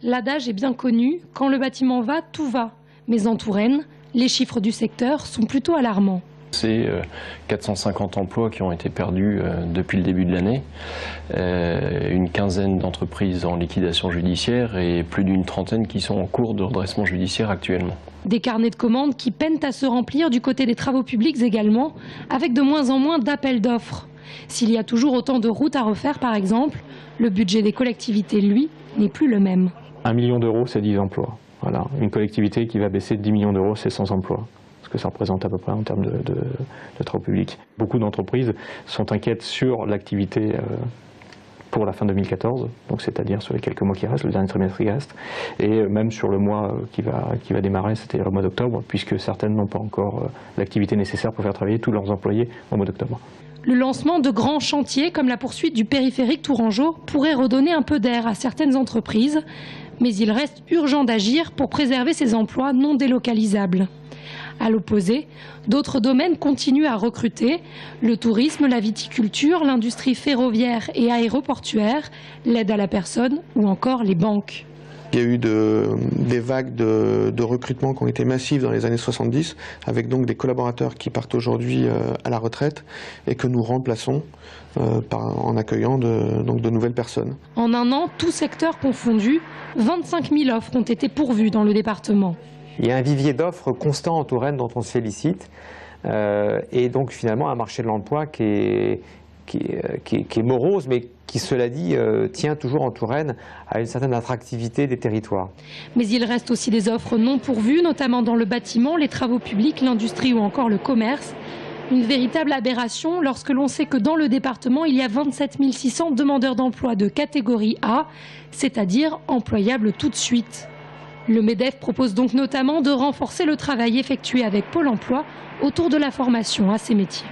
L'adage est bien connu, quand le bâtiment va, tout va. Mais en Touraine, les chiffres du secteur sont plutôt alarmants. C'est 450 emplois qui ont été perdus depuis le début de l'année, une quinzaine d'entreprises en liquidation judiciaire et plus d'une trentaine qui sont en cours de redressement judiciaire actuellement. Des carnets de commandes qui peinent à se remplir du côté des travaux publics également, avec de moins en moins d'appels d'offres. S'il y a toujours autant de routes à refaire par exemple, le budget des collectivités, lui, n'est plus le même. 1 million d'euros, c'est 10 emplois. Voilà. Une collectivité qui va baisser de 10 millions d'euros, c'est 100 emplois. Ce que ça représente à peu près en termes de travaux publics. Beaucoup d'entreprises sont inquiètes sur l'activité pour la fin 2014, donc c'est-à-dire sur les quelques mois qui restent, le dernier trimestre qui reste, et même sur le mois qui va démarrer, c'est-à-dire le mois d'octobre, puisque certaines n'ont pas encore l'activité nécessaire pour faire travailler tous leurs employés au mois d'octobre. Le lancement de grands chantiers comme la poursuite du périphérique Tourangeau pourrait redonner un peu d'air à certaines entreprises, mais il reste urgent d'agir pour préserver ces emplois non délocalisables. À l'opposé, d'autres domaines continuent à recruter, le tourisme, la viticulture, l'industrie ferroviaire et aéroportuaire, l'aide à la personne ou encore les banques. Il y a eu des vagues de recrutement qui ont été massives dans les années 70, avec donc des collaborateurs qui partent aujourd'hui à la retraite et que nous remplaçons en accueillant de nouvelles personnes. En un an, tout secteur confondu, 25 000 offres ont été pourvues dans le département. Il y a un vivier d'offres constant en Touraine dont on se félicite et donc finalement un marché de l'emploi qui est morose mais qui, cela dit, tient toujours en Touraine à une certaine attractivité des territoires. Mais il reste aussi des offres non pourvues, notamment dans le bâtiment, les travaux publics, l'industrie ou encore le commerce. Une véritable aberration lorsque l'on sait que dans le département, il y a 27 600 demandeurs d'emploi de catégorie A, c'est-à-dire employables tout de suite. Le MEDEF propose donc notamment de renforcer le travail effectué avec Pôle emploi autour de la formation à ces métiers.